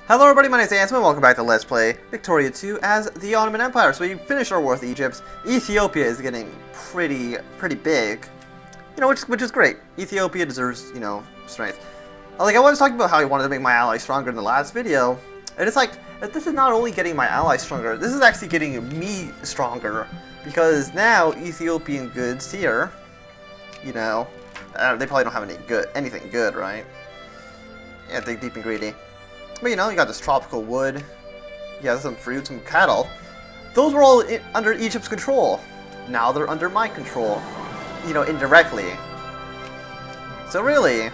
Hello everybody, my name is Anton and welcome back to Let's Play Victoria 2 as the Ottoman Empire. So we finished our war with Egypt. Ethiopia is getting pretty big. You know, which is great. Ethiopia deserves, you know, strength. Like, I was talking about how I wanted to make my allies stronger in the last video. And it's like, this is not only getting my allies stronger, this is actually getting me stronger. Because now Ethiopian goods here, you know, they probably don't have anything good, right? Yeah, dig deep and greedy. But you know, you got this tropical wood, you got some fruit, some cattle. Those were all under Egypt's control. Now they're under my control, you know, indirectly. So really,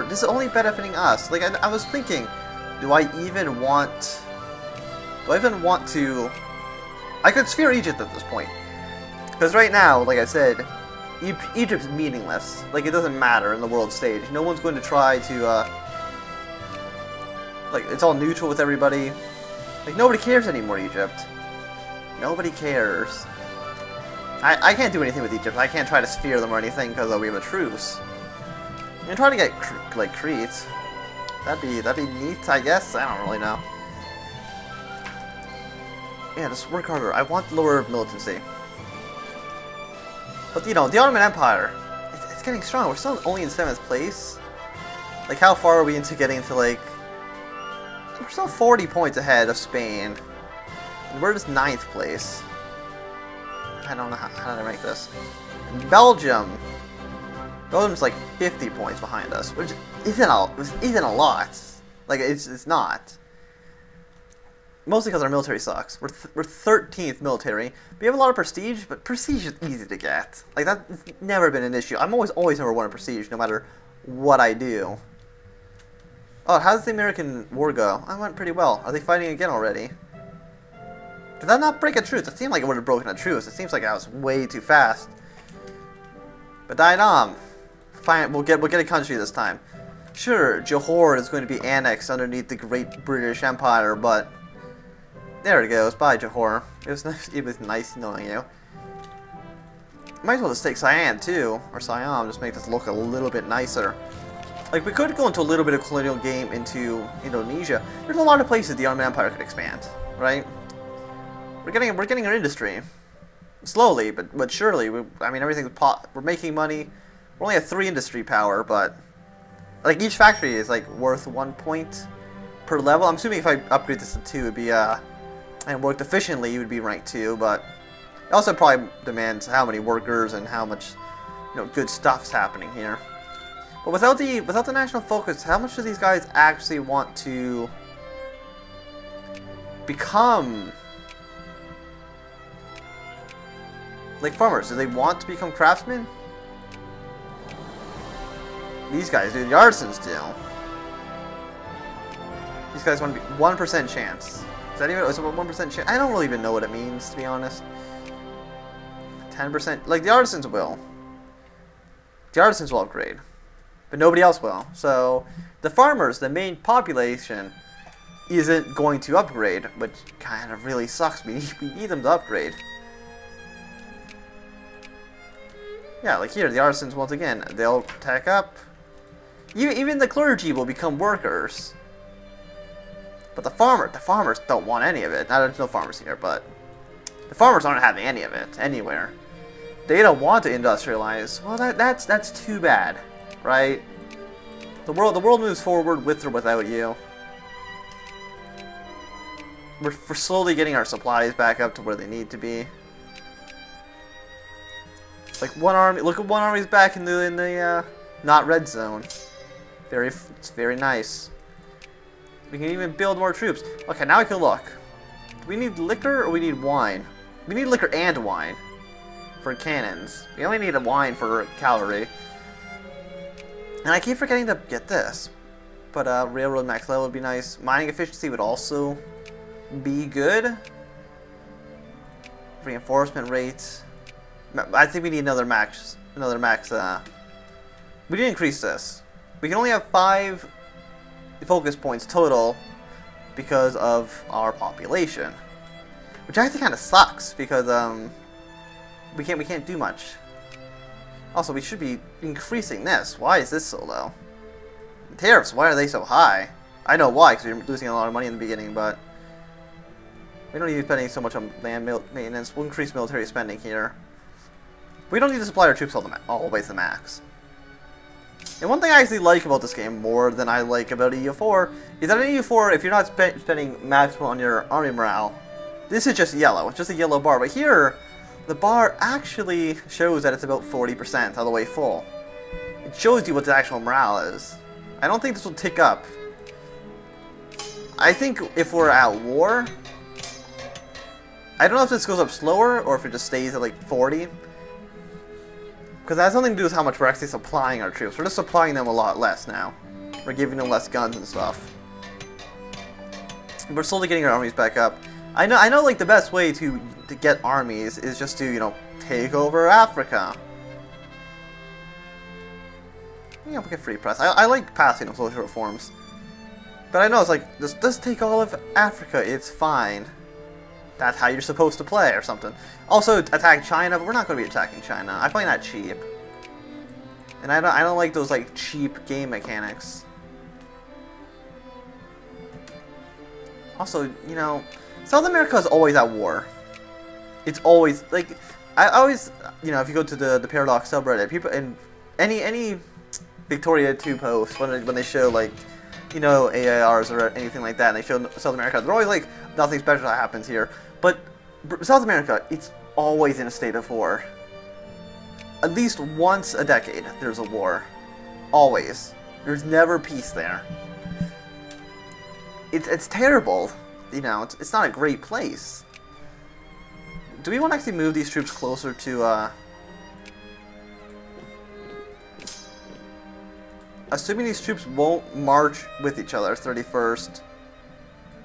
this is only benefiting us. Like, I was thinking, do I even want to... I could sphere Egypt at this point. Because right now, like I said, Egypt's meaningless. Like, it doesn't matter in the world stage. No one's going to try to, like, it's all neutral with everybody. Like, nobody cares anymore, Egypt. Nobody cares. I can't do anything with Egypt. I can't try to sphere them or anything because we have a truce. I'm gonna try to get, like, Crete. That'd be neat, I guess. I don't really know. Yeah, just work harder. I want lower militancy. But, you know, the Ottoman Empire, it's getting strong. We're still only in 7th place. Like, how far are we into getting to, like... We're still 40 points ahead of Spain. And we're just 9th place. I don't know how to rank this. Belgium. Belgium's like 50 points behind us, which isn't a lot. Like, it's not. Mostly because our military sucks. We're 13th military. We have a lot of prestige, but prestige is easy to get. Like, that's never been an issue. I'm always number 1 in prestige, no matter what I do. Oh, how does the American war go? I went pretty well. Are they fighting again already? Did that not break a truce? It seemed like it would have broken a truce. It seems like I was way too fast. But Dainam, fine. We'll get a country this time. Sure, Johor is going to be annexed underneath the Great British Empire, but there it goes. Bye, Johor. It was nice knowing you. Might as well just take Siam too, or Siam. Just make this look a little bit nicer. Like, we could go into a little bit of colonial game into Indonesia. There's a lot of places the Ottoman Empire could expand, right? We're getting our industry slowly, but surely. I mean, everything's we're making money. We're only at 3 industry power, but like each factory is like worth 1 point per level. I'm assuming if I upgrade this to 2, it'd be and worked efficiently, it would be ranked 2. But it also probably demands how many workers and how much, you know, good stuff's happening here. But without the national focus, how much do these guys actually want to become, like, farmers? Do they want to become craftsmen? These guys do. The artisans do. These guys want to be 1% chance. Is that even? Is it 1% chance? I don't really even know what it means, to be honest. 10%. Like, the artisans will. The artisans will upgrade. But nobody else will. So the farmers, the main population, isn't going to upgrade, which kind of really sucks. We need them to upgrade. Yeah, like here, the artisans, once again, they'll tech up. Even the clergy will become workers. But the farmers don't want any of it. Now, there's no farmers here, but the farmers aren't having any of it anywhere. They don't want to industrialize. Well, that's too bad. Right? The world moves forward with or without you. We're slowly getting our supplies back up to where they need to be. Like, one army, look at one army's back in the not red zone. It's very nice. We can even build more troops. Okay, now we can look. Do we need liquor or we need wine? We need liquor and wine for cannons. We only need a wine for cavalry. And I keep forgetting to get this, but railroad max level would be nice. Mining efficiency would also be good. Reinforcement rates. I think we need another max. We need to increase this. We can only have 5 focus points total because of our population, which actually kind of sucks because we can't do much. Also, we should be increasing this. Why is this so low? Tariffs, why are they so high? I know why, because we're losing a lot of money in the beginning, but we don't need to be spending so much on land maintenance. We'll increase military spending here. We don't need to supply our troops all the way to the max. And one thing I actually like about this game more than I like about EU4 is that in EU4, if you're not spending maximum on your army morale, this is just yellow. It's just a yellow bar. But here, the bar actually shows that it's about 40% all the way full. It shows you what the actual morale is. I don't think this will tick up. I think if we're at war, I don't know if this goes up slower or if it just stays at like 40. Because that has something to do with how much we're actually supplying our troops. We're just supplying them a lot less now. We're giving them less guns and stuff. We're slowly getting our armies back up. I know like the best way to get armies is just to, you know, take over Africa. Yeah, we get free press. I like passing social reforms. But I know it's like, just take all of Africa, it's fine. That's how you're supposed to play, or something. Also, attack China, but we're not going to be attacking China. I find that cheap. And I don't like those, like, cheap game mechanics. Also, you know, South America is always at war. It's always, like, I always, you know, if you go to the Paradox subreddit, people, and any Victoria 2 posts, when they show, like, you know, AIRs or anything like that, and they show South America, they're always like, nothing special happens here. But South America, it's always in a state of war. At least once a decade, there's a war. Always. There's never peace there. It's terrible. You know, it's not a great place. Do we want to actually move these troops closer to, assuming these troops won't march with each other, 31st.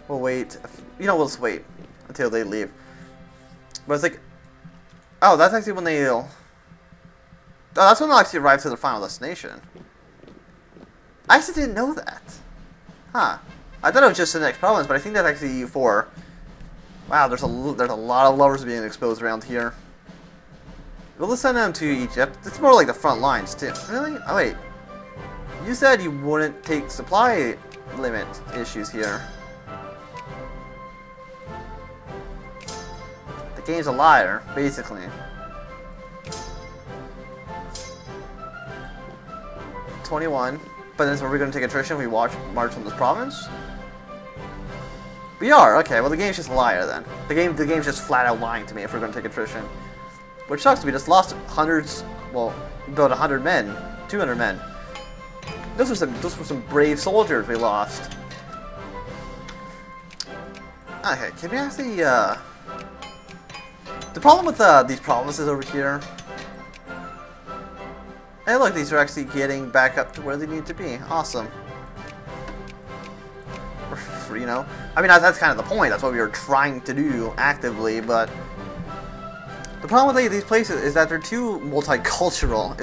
We'll wait. You know, we'll just wait until they leave. But it's like, oh, that's actually when they'll. Oh, that's when they'll actually arrive to their final destination. I actually didn't know that. Huh. I thought it was just the next province, but I think that's actually EU4. Wow, there's a lot of lovers being exposed around here. We'll send them to Egypt. It's more like the front lines, too. Really? Oh, wait. You said you wouldn't take supply limit issues here. The game's a liar, basically. $21. But then so we're going to take attrition if we march from this province? We are, okay, well the game's just a liar then. The game's just flat out lying to me if we're going to take attrition. Which sucks, we just lost hundreds, well, about 100 men, 200 men. Those were some brave soldiers we lost. Okay, can we actually, the problem with these provinces over here. Hey look, these are actually getting back up to where they need to be. Awesome. You know, I mean that's kind of the point. That's what we were trying to do actively, but the problem with these places is that they're too multicultural.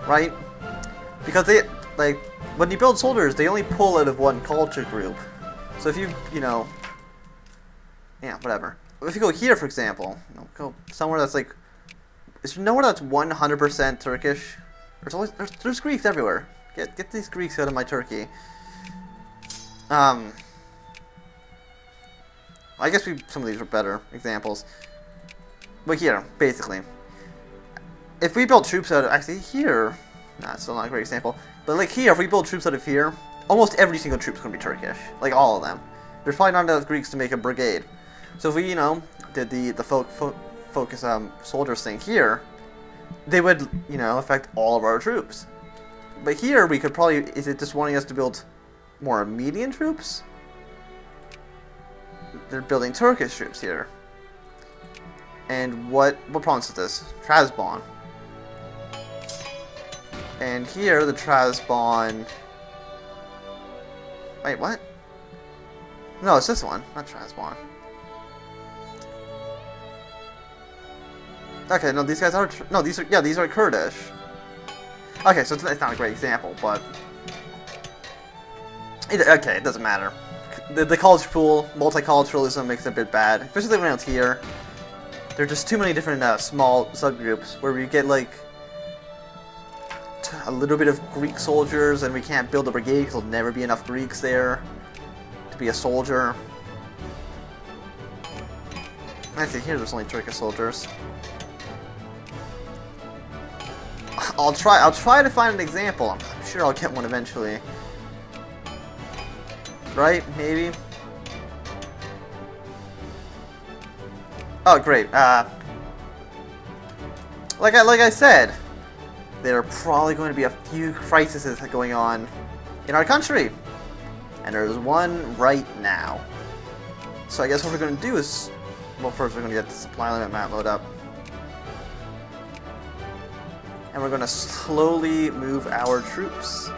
Right? Because they, like, when you build soldiers, they only pull out of one culture group. So if you know, yeah, whatever. If you go here, for example, you know, go somewhere that's like, is there nowhere that's 100% Turkish? There's Greeks everywhere. Get these Greeks out of my Turkey. I guess some of these are better examples. But here, basically, if we build troops out of, actually here, nah, it's still not a great example. But like here, if we build troops out of here, almost every single troop's going to be Turkish. Like all of them. There's probably not enough Greeks to make a brigade. So if we, you know, did the focus soldiers thing here, they would, you know, affect all of our troops. But here we could probably, is it just wanting us to build more median troops? They're building Turkish troops here. And what province is this? Trabzon. And here the Trabzon. Wait, what? No, it's this one, not Trabzon. Okay, no, these guys are no, these are Kurdish. Okay, so it's not a great example, but okay, it doesn't matter. The college pool, multiculturalism makes it a bit bad, especially around here. There are just too many different small subgroups where we get like a little bit of Greek soldiers, and we can't build a brigade because there'll never be enough Greeks there to be a soldier. Actually, here there's only Turkish soldiers. I'll try to find an example. I'm sure I'll get one eventually. Right? Maybe. Oh, great. Like I said, there are probably going to be a few crises going on in our country, and there's one right now. So I guess what we're going to do is, well, first we're going to get the supply limit map mode up, and we're going to slowly move our troops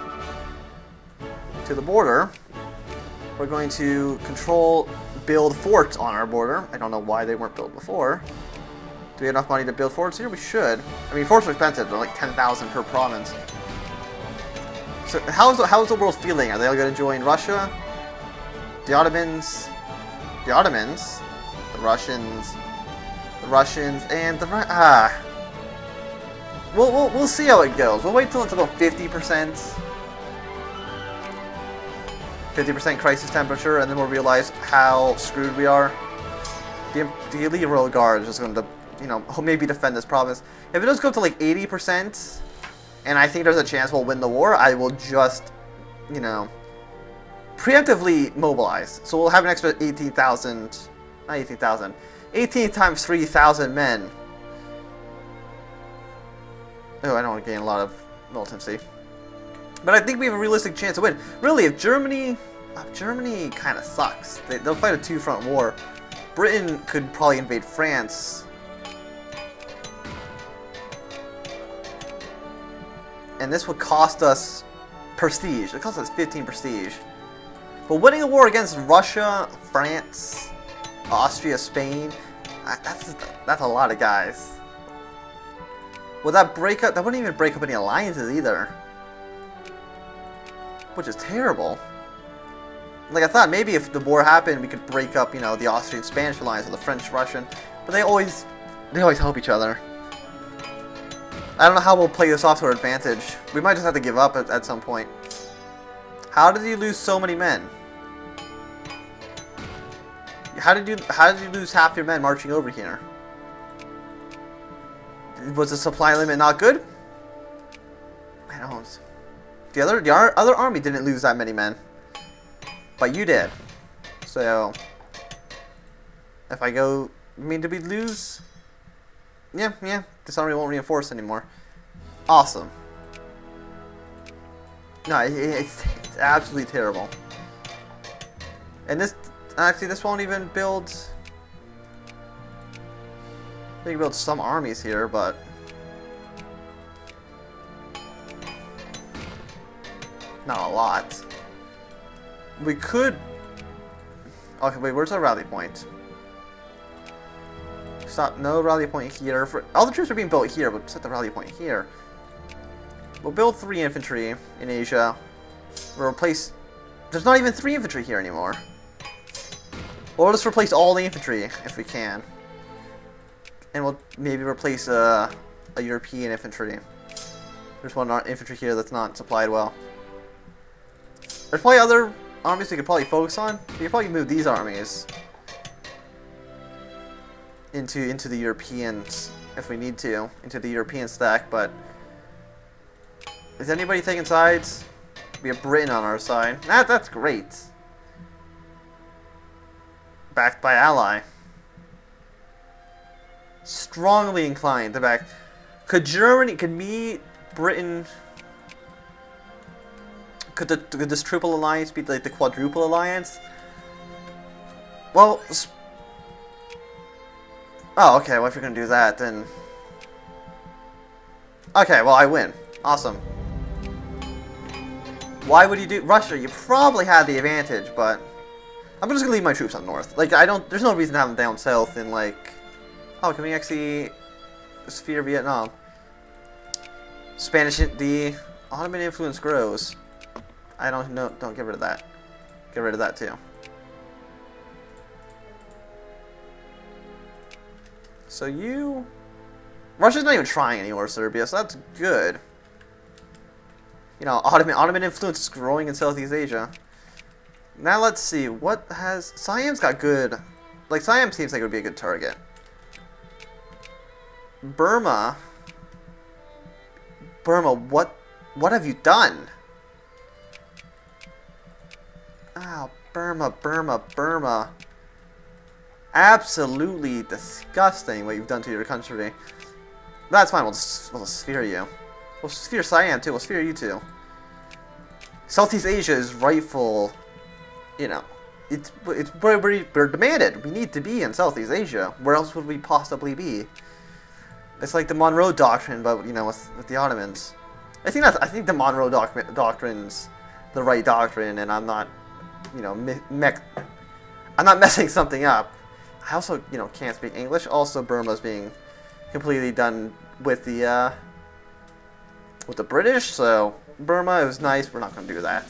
to the border. We're going to build forts on our border. I don't know why they weren't built before. Do we have enough money to build forts here? We should. I mean, forts are expensive. They're like 10,000 per province. So how's the world feeling? Are they all going to join Russia? The Ottomans? The Ottomans? The Russians? The Russians? And the... We'll see how it goes. We'll wait till it's about 50%. 50% crisis temperature, and then we'll realize how screwed we are. The elite royal guard is just going to, you know, maybe defend this province. If it does go up to like 80%, and I think there's a chance we'll win the war, I will just, you know, preemptively mobilize. So we'll have an extra 18,000, not 18,000, 18 times 3,000 men. Oh, I don't want to gain a lot of militancy. But I think we have a realistic chance to win. Really, if Germany kind of sucks. They'll fight a two-front war. Britain could probably invade France. And this would cost us prestige. It costs us 15 prestige. But winning a war against Russia, France, Austria, Spain, that's a lot of guys. Would that break up? That wouldn't even break up any alliances either. Which is terrible. Like, I thought maybe if the war happened, we could break up, you know, the Austrian-Spanish alliance or the French-Russian. But they always help each other. I don't know how we'll play this off to our advantage. We might just have to give up at some point. How did you lose so many men? How did you lose half your men marching over here? Was the supply limit not good? I don't. The other army didn't lose that many men, but you did. So if I go, I mean, did we lose? Yeah. This army won't reinforce anymore. Awesome. No, it's absolutely terrible. And this won't even build. We can build some armies here, but not a lot. We could... Okay, wait, where's our rally point? Stop, no rally point here. All the troops are being built here, but set the rally point here. We'll build 3 infantry in Asia. We'll replace... There's not even 3 infantry here anymore. We'll just replace all the infantry, if we can. And we'll maybe replace a European infantry. There's one infantry here that's not supplied well. There's probably other armies we could probably focus on. We could probably move these armies into the Europeans if we need to, into the European stack. But is anybody taking sides? We have Britain on our side. That's great. Backed by ally. Strongly inclined to back. Could Britain, could this triple alliance be like the quadruple alliance? Well, oh, okay, well if you're gonna do that, then... Okay, well I win. Awesome. Why would you do... Russia, you probably had the advantage, but... I'm just gonna leave my troops up north. Like, there's no reason to have them down south in, like... Oh, can we actually sphere Vietnam? The Ottoman influence grows. I don't know. Don't get rid of that. Get rid of that too. So Russia's not even trying anymore, Serbia. So that's good. You know, Ottoman influence is growing in Southeast Asia. Now let's see, what has... Siam's got good... Like, Siam seems like it would be a good target. Burma, what have you done? Oh, Burma. Absolutely disgusting what you've done to your country. That's fine, we'll sphere you. We'll sphere Siam too, we'll sphere you too. Southeast Asia is rightful, you know, we're demanded. We need to be in Southeast Asia. Where else would we possibly be? It's like the Monroe Doctrine, but, you know, with the Ottomans. I think the Monroe Doctrine's the right doctrine, and I'm not, you know, I'm not messing something up. I also, you know, can't speak English. Also, Burma's being completely done with the British, so Burma, it was nice. We're not going to do that.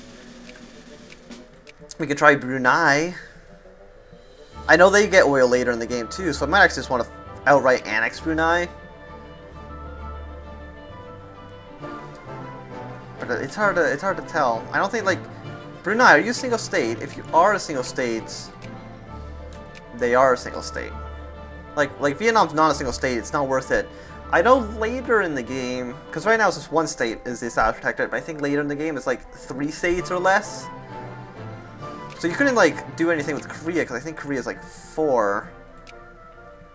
We could try Brunei. I know they get oil later in the game too, so I might actually just want to outright annex Brunei. But it's hard to tell. I don't think, like, Brunei, are you a single state? If you are a single state, they are a single state. Like Vietnam's not a single state. It's not worth it. I know later in the game, because right now it's just one state is the established protectorate, but I think later in the game it's like 3 states or less. So you couldn't, like, do anything with Korea, because I think Korea is like 4.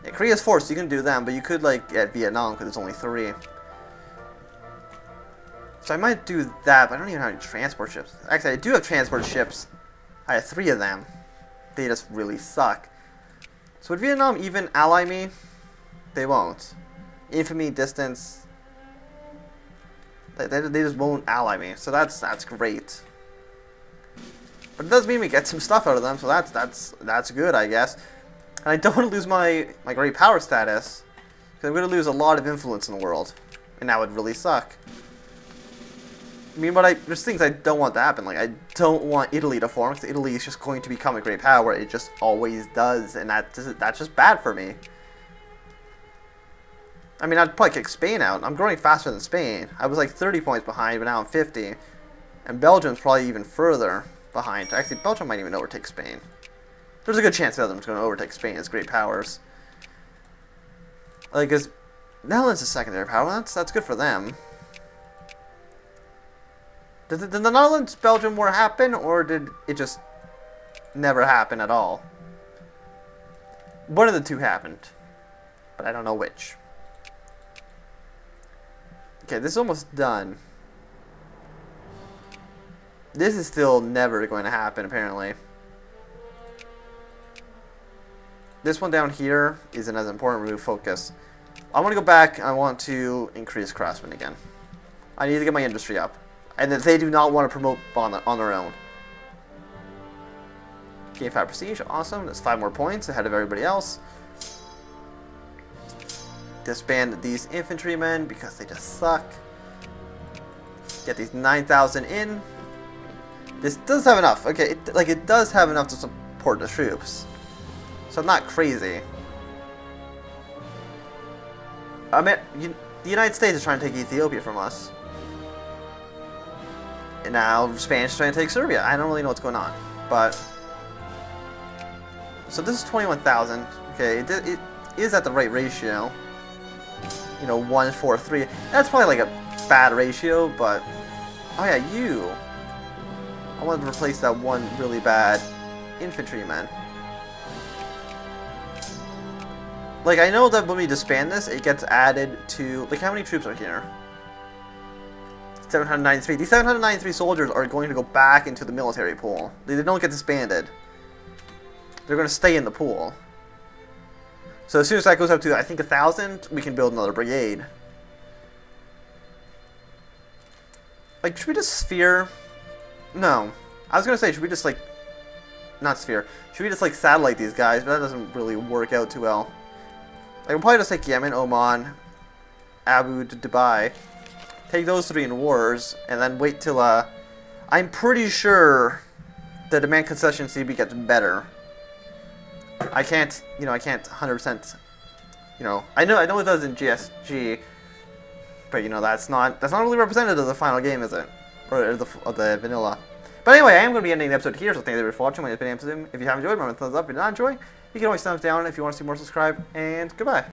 Yeah, Korea's 4, so you can do them, but you could, like, get Vietnam, because it's only 3. So I might do that, but I don't even have any transport ships. Actually, I do have transport ships. I have 3 of them. They just really suck. So would Vietnam even ally me? They won't. Infamy, distance. They just won't ally me. So that's great. But it does mean we get some stuff out of them, so that's good, I guess. And I don't want to lose my great power status, because I'm going to lose a lot of influence in the world, and that would really suck. I mean, there's things I don't want to happen. Like, I don't want Italy to form, because Italy is just going to become a great power. It just always does, and that's just bad for me. I mean, I'd probably kick Spain out. I'm growing faster than Spain. I was like 30 points behind, but now I'm 50. And Belgium's probably even further behind. Actually, Belgium might even overtake Spain. There's a good chance Belgium's going to overtake Spain as great powers. Like, because Netherlands is secondary power. That's good for them. Did the Netherlands-Belgium war happen, or did it just never happen at all? One of the two happened, but I don't know which. Okay, this is almost done. This is still never going to happen, apparently. This one down here isn't as important. Remove focus. I want to go back. I want to increase craftsmen again. I need to get my industry up. And if they do not want to promote on their own. Gain 5 prestige. Awesome. That's 5 more points ahead of everybody else. Disband these infantrymen because they just suck. Get these 9,000 in. This does have enough. Okay, it does have enough to support the troops. So I'm not crazy. I mean, the United States is trying to take Ethiopia from us. And now Spain is trying to take Serbia. I don't really know what's going on. But so this is 21,000. Okay, it is at the right ratio. You know, 1-4-3. That's probably like a bad ratio, but oh yeah, you. I wanted to replace that one really bad infantryman. Like, I know that when we disband this, it gets added to, like, how many troops are here? 793. These 793 soldiers are going to go back into the military pool. They don't get disbanded. They're going to stay in the pool. So as soon as that goes up to, I think, 1,000, we can build another brigade. Like, should we just sphere? No. I was going to say, should we just, like, not sphere. Should we just, like, satellite these guys? But that doesn't really work out too well. Like, we'll probably just take Yemen, Oman, Abu, Dubai. Take those 3 in wars, and then wait till, I'm pretty sure the demand concession CB gets better. I can't, you know, I can't 100%, you know, I know it does in GSG, but, you know, that's not really representative of the final game, is it? or the vanilla. But anyway, I am going to be ending the episode here, so thank you for watching. My name has been Amsterdam. If you have enjoyed, remember to thumbs up. If you did not enjoy, you can always thumbs down. If you want to see more, subscribe, and goodbye.